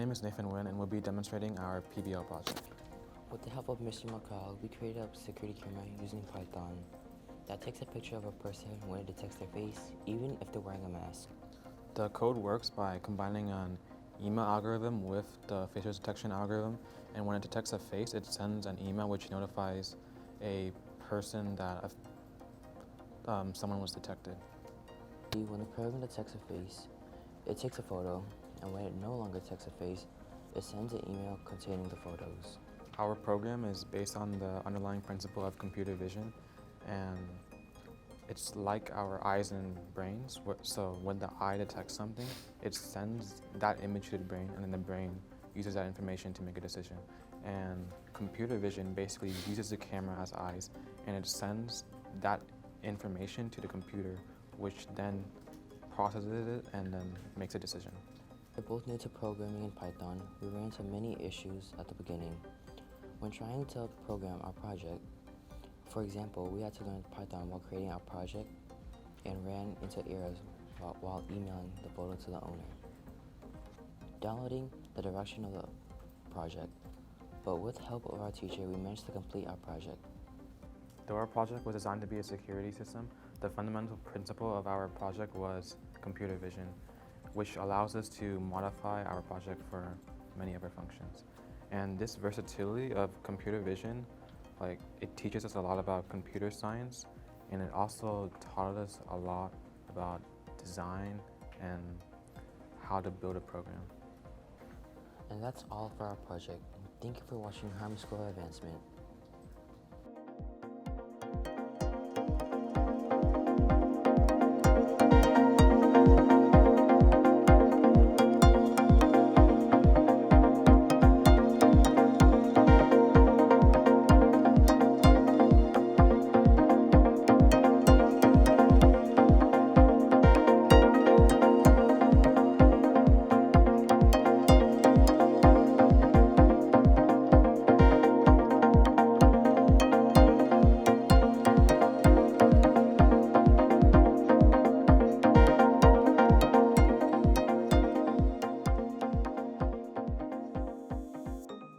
name is Nathan Nguyen, and we'll be demonstrating our PBL project. With the help of Mr. McCall, we created a security camera using Python that takes a picture of a person when it detects their face, even if they're wearing a mask. The code works by combining an email algorithm with the facial detection algorithm, and when it detects a face, it sends an email which notifies a person that someone was detected. When the program detects a face, it takes a photo, and when it no longer detects a face, it sends an email containing the photos. Our program is based on the underlying principle of computer vision, and it's like our eyes and brains. So when the eye detects something, it sends that image to the brain, and then the brain uses that information to make a decision. And computer vision basically uses the camera as eyes, and it sends that information to the computer, which then processes it and then makes a decision. We're both new to programming in Python. We ran into many issues at the beginning. When trying to program our project, for example, we had to learn Python while creating our project and ran into errors while emailing the photo to the owner. Downloading the direction of the project, but with help of our teacher, we managed to complete our project. Though our project was designed to be a security system, the fundamental principle of our project was computer vision, which allows us to modify our project for many of our functions. And this versatility of computer vision, it teaches us a lot about computer science, and it also taught us a lot about design and how to build a program. And that's all for our project. Thank you for watching Harmony School of Advancement.